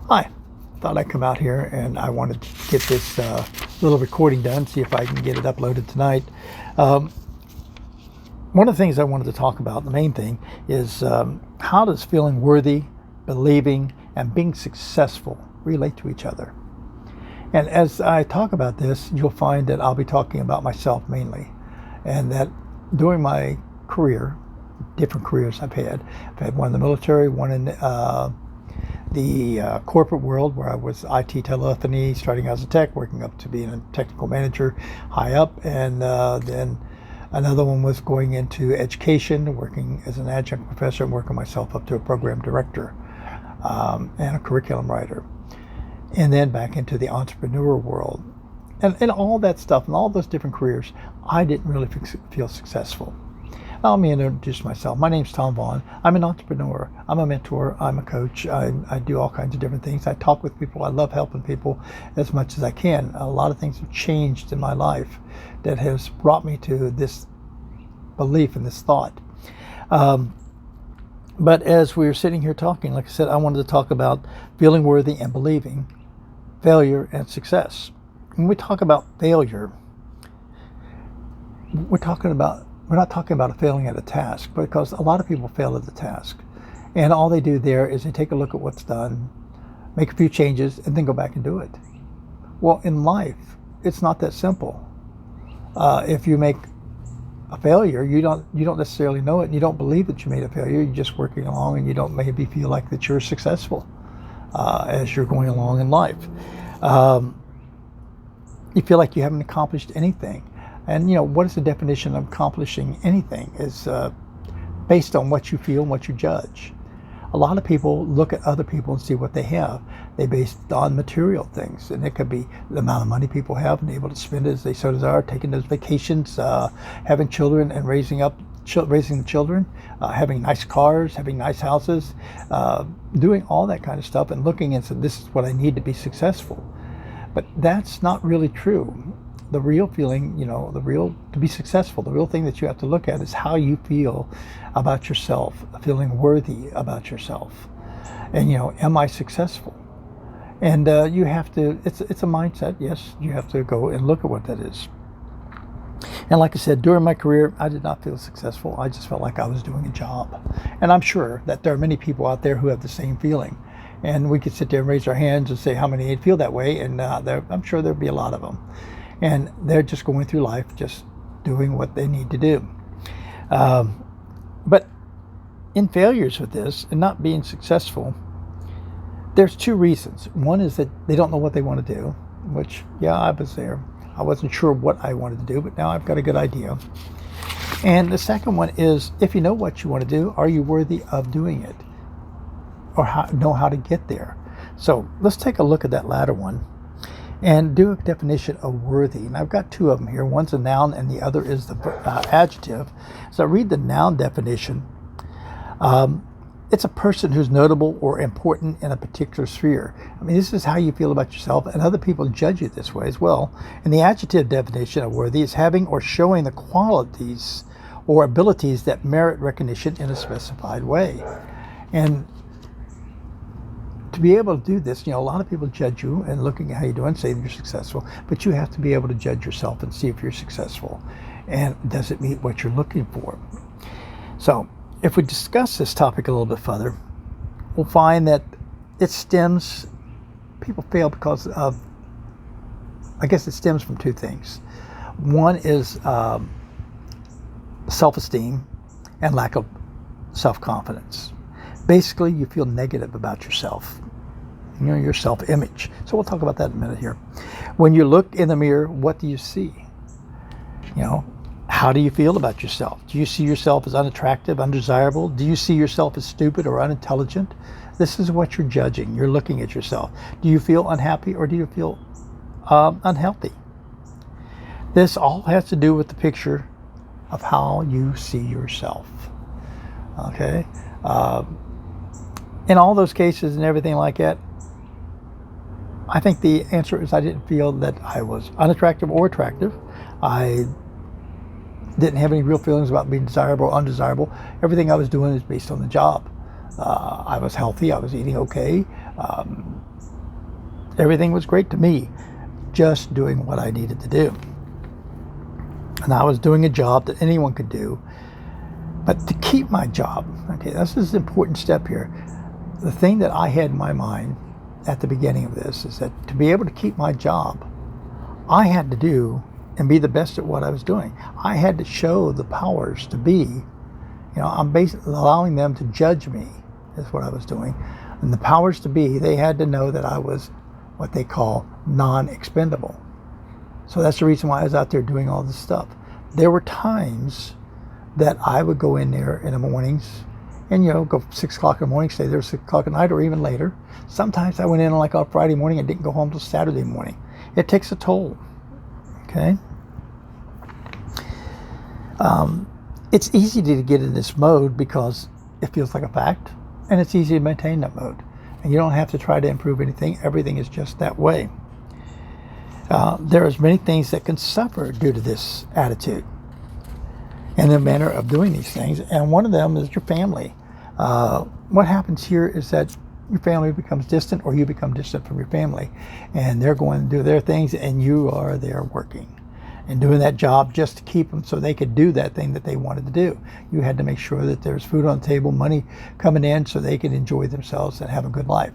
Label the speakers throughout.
Speaker 1: Hi, thought I'd come out here and I wanted to get this little recording done, see if I can get it uploaded tonight. Um, One of the things I wanted to talk about, the main thing, is how does feeling worthy, believing, and being successful relate to each other? And as I talk about this, you'll find that I'll be talking about myself mainly, and that during my career, different careers I've had one in the military, one in the corporate world where I was IT telephony, starting out as a tech, working up to being a technical manager high up, and then another one was going into education, working as an adjunct professor and working myself up to a program director and a curriculum writer. And then back into the entrepreneur world. And all that stuff and all those different careers, I didn't really feel successful. Let me introduce myself. My name's Tom Vaughn. I'm an entrepreneur. I'm a mentor. I'm a coach. I do all kinds of different things. I talk with people. I love helping people as much as I can. A lot of things have changed in my life that has brought me to this belief and this thought. But as we were sitting here talking, like I said, I wanted to talk about feeling worthy and believing, failure and success. When we talk about failure, we're not talking about a failing at a task, because a lot of people fail at the task. And all they do there is they take a look at what's done, make a few changes, and then go back and do it. Well, in life, it's not that simple. If you make a failure, you don't necessarily know it, and you don't believe that you made a failure. You're just working along, and you don't maybe feel like that you're successful as you're going along in life. You feel like you haven't accomplished anything. And what is the definition of accomplishing anything is based on what you feel and what you judge. A lot of people look at other people and see what they have. They base it on material things, and it could be the amount of money people have and able to spend it as they so desire, taking those vacations, having children and raising the children, having nice cars, having nice houses, doing all that kind of stuff, and looking and saying, this is what I need to be successful. But that's not really true. The real feeling, to be successful, the real thing that you have to look at is how you feel about yourself, feeling worthy about yourself. And, am I successful? And you have to, it's a mindset, yes, you have to go and look at what that is. And like I said, during my career, I did not feel successful. I just felt like I was doing a job. And I'm sure that there are many people out there who have the same feeling. And we could sit there and raise our hands and say how many feel that way, and I'm sure there'd be a lot of them. And they're just going through life, just doing what they need to do. But in failures with this and not being successful, there's two reasons. One is that they don't know what they want to do, which, yeah, I was there. I wasn't sure what I wanted to do, but now I've got a good idea. And the second one is, if you know what you want to do, are you worthy of doing it? Or know how to get there? So let's take a look at that latter one and do a definition of worthy. And I've got two of them here. One's a noun and the other is the adjective. So I read the noun definition. It's a person who's notable or important in a particular sphere. I mean, this is how you feel about yourself, and other people judge you this way as well. And the adjective definition of worthy is having or showing the qualities or abilities that merit recognition in a specified way. And to be able to do this, a lot of people judge you and looking at how you're doing, say you're successful, but you have to be able to judge yourself and see if you're successful. And does it meet what you're looking for? So if we discuss this topic a little bit further, we'll find that people fail because of, I guess it stems from two things. One is self-esteem and lack of self-confidence. Basically, you feel negative about yourself, your self-image. So we'll talk about that in a minute here. When you look in the mirror, what do you see? How do you feel about yourself? Do you see yourself as unattractive, undesirable? Do you see yourself as stupid or unintelligent? This is what you're judging. You're looking at yourself. Do you feel unhappy or do you feel unhealthy? This all has to do with the picture of how you see yourself. Okay? In all those cases and everything like that, I think the answer is I didn't feel that I was unattractive or attractive. I didn't have any real feelings about being desirable or undesirable. Everything I was doing is based on the job. I was healthy. I was eating okay. Everything was great to me, just doing what I needed to do. And I was doing a job that anyone could do. But to keep my job, okay, this is an important step here. The thing that I had in my mind at the beginning of this is that to be able to keep my job, I had to do and be the best at what I was doing. I had to show the powers to be, I'm basically allowing them to judge me, is what I was doing. And the powers to be, they had to know that I was what they call non-expendable. So that's the reason why I was out there doing all this stuff. There were times that I would go in there in the mornings and, go 6 o'clock in the morning, stay there 6 o'clock at night or even later. Sometimes I went in like on Friday morning and didn't go home till Saturday morning. It takes a toll, okay? It's easy to get in this mode because it feels like a fact, and it's easy to maintain that mode. And you don't have to try to improve anything. Everything is just that way. There's many things that can suffer due to this attitude and the manner of doing these things. And one of them is your family. What happens here is that your family becomes distant, or you become distant from your family, and they're going to do their things and you are there working and doing that job just to keep them so they could do that thing that they wanted to do. You had to make sure that there's food on the table, money coming in so they could enjoy themselves and have a good life.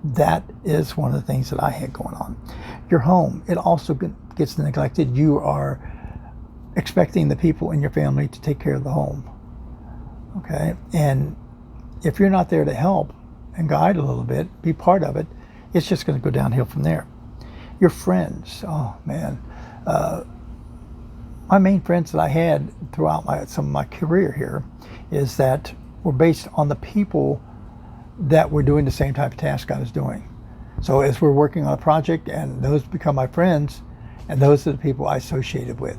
Speaker 1: That is one of the things that I had going on. Your home, it also gets neglected. You are expecting the people in your family to take care of the home. Okay? And if you're not there to help and guide a little bit, be part of it, it's just going to go downhill from there. Your friends, oh man. My main friends that I had throughout some of my career here is that were based on the people that were doing the same type of task I was doing. So as we're working on a project, and those become my friends, and those are the people I associated with.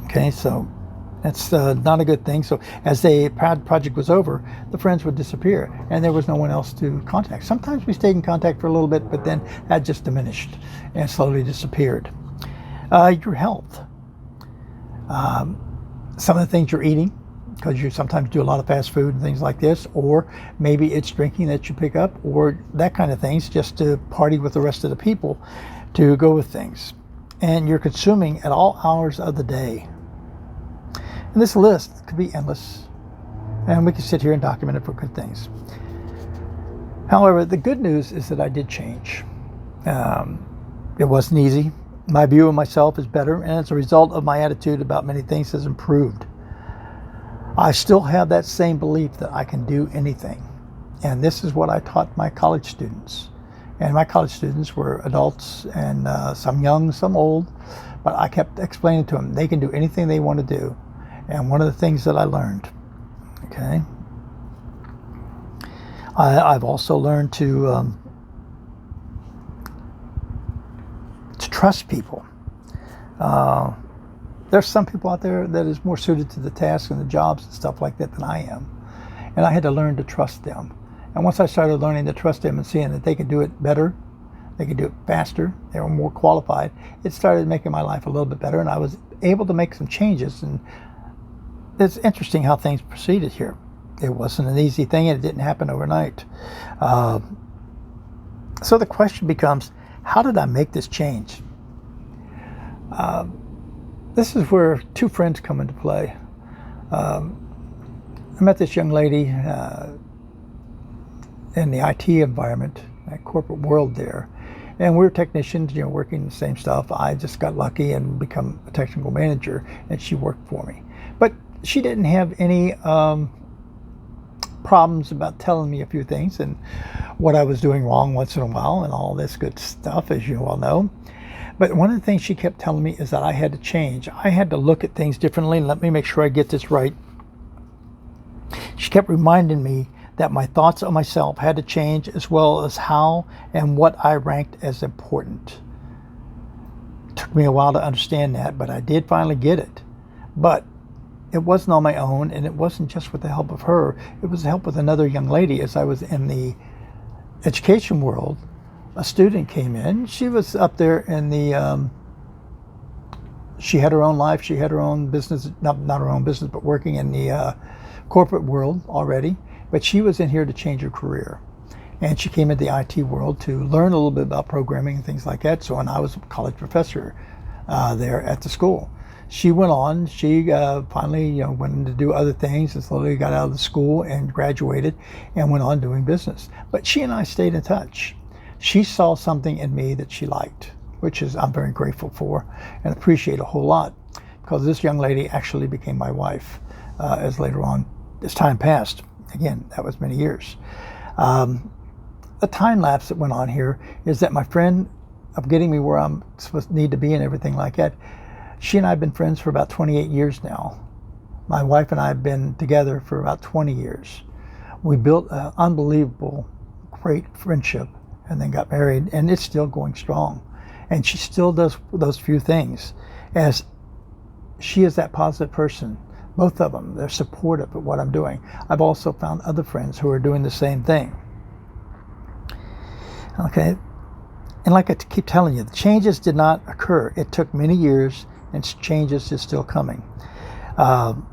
Speaker 1: Okay, so that's not a good thing. So as the project was over, the friends would disappear, and there was no one else to contact. Sometimes we stayed in contact for a little bit, but then that just diminished and slowly disappeared. Your health. Some of the things you're eating, because you sometimes do a lot of fast food and things like this, or maybe it's drinking that you pick up, or that kind of things, just to party with the rest of the people, to go with things. And you're consuming at all hours of the day. And this list could be endless, and we could sit here and document it for good things. However, the good news is that I did change. It wasn't easy. My view of myself is better, and as a result of my attitude about many things has improved. I still have that same belief that I can do anything. And this is what I taught my college students. And my college students were adults, and some young, some old, but I kept explaining to them they can do anything they want to do. And one of the things that I learned, okay, I've also learned to trust people. There's some people out there that is more suited to the tasks and the jobs and stuff like that than I am. And I had to learn to trust them. And once I started learning to trust them and seeing that they could do it better, they could do it faster, they were more qualified, it started making my life a little bit better, and I was able to make some changes. And it's interesting how things proceeded here. It wasn't an easy thing, and it didn't happen overnight. So the question becomes, how did I make this change? This is where two friends come into play. I met this young lady in the IT environment, that corporate world there. And we were technicians, working the same stuff. I just got lucky and become a technical manager, and she worked for me. But she didn't have any problems about telling me a few things and what I was doing wrong once in a while and all this good stuff, as you all know. But one of the things she kept telling me is that I had to change. I had to look at things differently, and let me make sure I get this right. She kept reminding me that my thoughts on myself had to change, as well as how and what I ranked as important. It took me a while to understand that, but I did finally get it. But it wasn't on my own, and it wasn't just with the help of her. It was the help with another young lady. As I was in the education world, a student came in. She was up there in the, she had her own life. She had her own business, not her own business, but working in the corporate world already. But she was in here to change her career. And she came into the IT world to learn a little bit about programming and things like that. So, and I was a college professor there at the school. She went on. She finally, went on to do other things and slowly got out of the school and graduated and went on doing business. But she and I stayed in touch. She saw something in me that she liked, which is I'm very grateful for and appreciate a whole lot, because this young lady actually became my wife as later on, as time passed. Again, that was many years. The time lapse that went on here is that my friend of getting me where I'm supposed to need to be and everything like that, she and I have been friends for about 28 years now. My wife and I have been together for about 20 years. We built an unbelievable, great friendship and then got married, and it's still going strong. And she still does those few things. As she is that positive person, both of them, they're supportive of what I'm doing. I've also found other friends who are doing the same thing. Okay, and like I keep telling you, the changes did not occur. It took many years, and changes is still coming.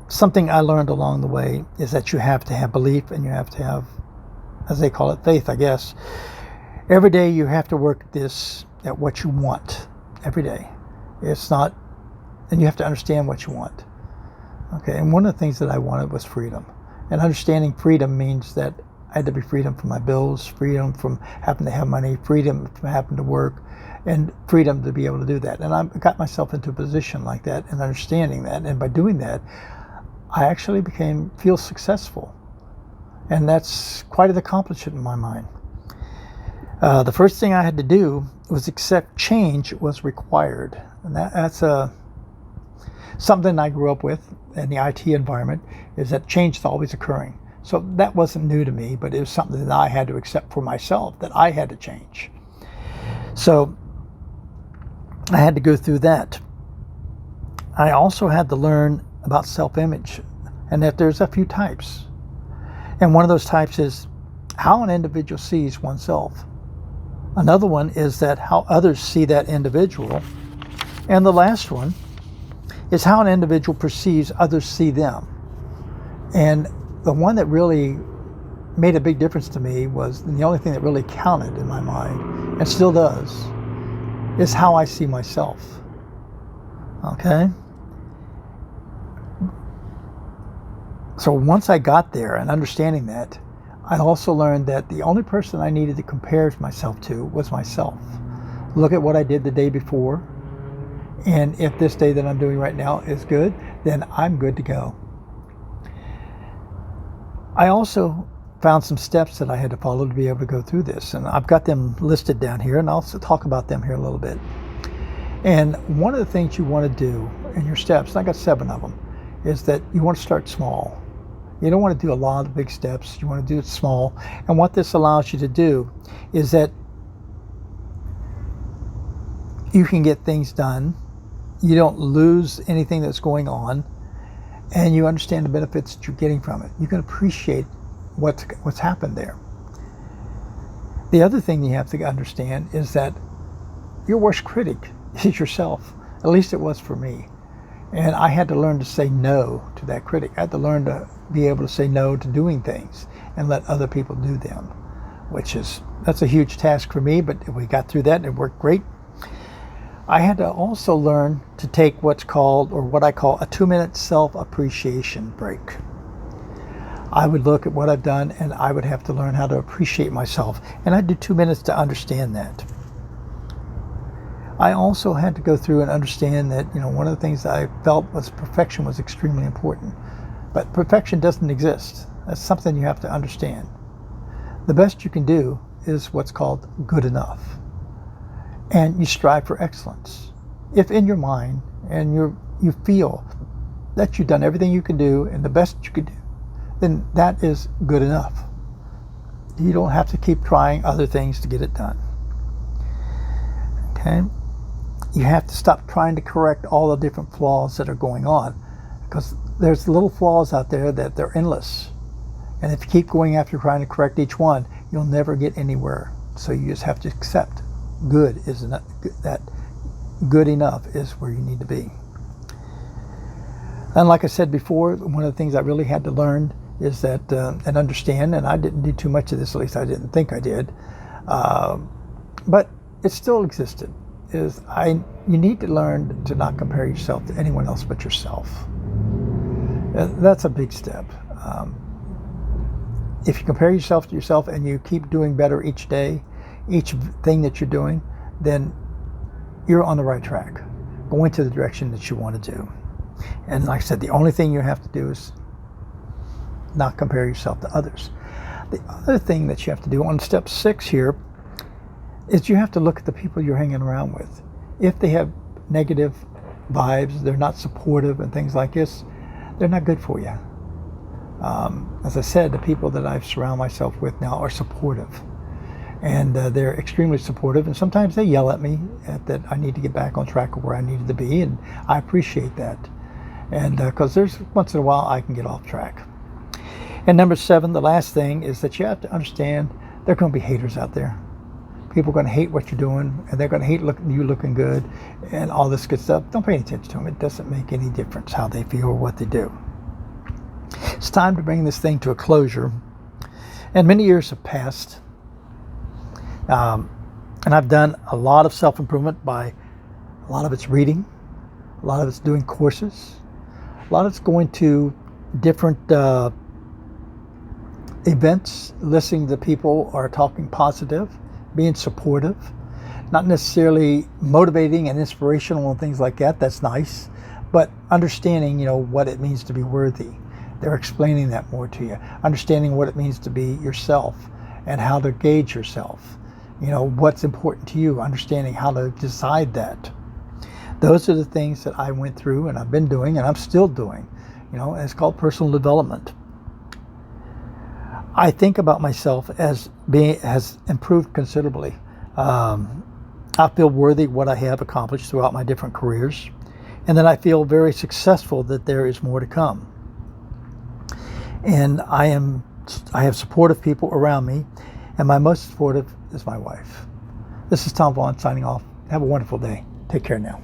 Speaker 1: Something I learned along the way is that you have to have belief, and you have to have, as they call it, faith, I guess. Every day you have to work at what you want. Every day. It's not, and you have to understand what you want. Okay, and one of the things that I wanted was freedom. And understanding freedom means that I had to be freedom from my bills, freedom from having to have money, freedom from having to work, and freedom to be able to do that. And I got myself into a position like that and understanding that. And by doing that, I actually feel successful. And that's quite an accomplishment in my mind. The first thing I had to do was accept change was required. And that's something I grew up with in the IT environment, is that change is always occurring. So that wasn't new to me, but it was something that I had to accept for myself, that I had to change. So I had to go through that. I also had to learn about self-image, and that there's a few types. And one of those types is how an individual sees oneself. Another one is that how others see that individual. And the last one is how an individual perceives others see them. And the one that really made a big difference to me was, and the only thing that really counted in my mind, and still does, is how I see myself. Okay? So once I got there and understanding that, I also learned that the only person I needed to compare myself to was myself. Look at what I did the day before, and if this day that I'm doing right now is good, then I'm good to go. I also found some steps that I had to follow to be able to go through this, and I've got them listed down here, and I'll also talk about them here a little bit. And one of the things you want to do in your steps, and I got 7 of them, is that you want to start small. You don't want to do a lot of big steps. You want to do it small. And what this allows you to do is that you can get things done. You don't lose anything that's going on, and you understand the benefits that you're getting from it. You can appreciate what's happened there. The other thing you have to understand is that your worst critic is yourself. At least it was for me. And I had to learn to say no to that critic. I had to learn to be able to say no to doing things and let other people do them, that's a huge task for me, but we got through that and it worked great. I had to also learn to take what I call a 2-minute self-appreciation break. I would look at what I've done and I would have to learn how to appreciate myself. And I'd do 2 minutes to understand that. I also had to go through and understand that, one of the things that I felt was perfection was extremely important. But perfection doesn't exist. That's something you have to understand. The best you can do is what's called good enough. And you strive for excellence. If in your mind and you feel that you've done everything you can do and the best you can do, then that is good enough. You don't have to keep trying other things to get it done. Okay? You have to stop trying to correct all the different flaws that are going on, because there's little flaws out there that they're endless. And if you keep going after trying to correct each one, you'll never get anywhere. So you just have to accept good enough is where you need to be. And like I said before, one of the things I really had to learn is that, and understand, and I didn't do too much of this, at least I didn't think I did, but it still existed, you need to learn to not compare yourself to anyone else but yourself. That's a big step. If you compare yourself to yourself and you keep doing better each day, each thing that you're doing, then you're on the right track, going to the direction that you want to do. And like I said, the only thing you have to do is not compare yourself to others. The other thing that you have to do on step 6 here is you have to look at the people you're hanging around with. If they have negative vibes, they're not supportive and things like this, they're not good for you. As I said, the people that I've surrounded myself with now are supportive. And they're extremely supportive, and sometimes they yell at me that I need to get back on track of where I needed to be, and I appreciate that. And because there's once in a while I can get off track. And number 7, the last thing, is that you have to understand there are going to be haters out there. People are going to hate what you're doing, and they're going to hate you looking good and all this good stuff. Don't pay any attention to them. It doesn't make any difference how they feel or what they do. It's time to bring this thing to a closure. And many years have passed. And I've done a lot of self-improvement by a lot of it's reading, a lot of it's doing courses, a lot of it's going to different events, listening to people are talking positive, being supportive, not necessarily motivating and inspirational and things like that. That's nice, but understanding, what it means to be worthy. They're explaining that more to you. Understanding what it means to be yourself and how to gauge yourself. What's important to you, understanding how to decide that. Those are the things that I went through and I've been doing and I'm still doing. And it's called personal development. I think about myself as has improved considerably. I feel worthy of what I have accomplished throughout my different careers. And then I feel very successful that there is more to come. And I have supportive people around me, and my most supportive is my wife. This is Tom Vaughn signing off. Have a wonderful day. Take care now.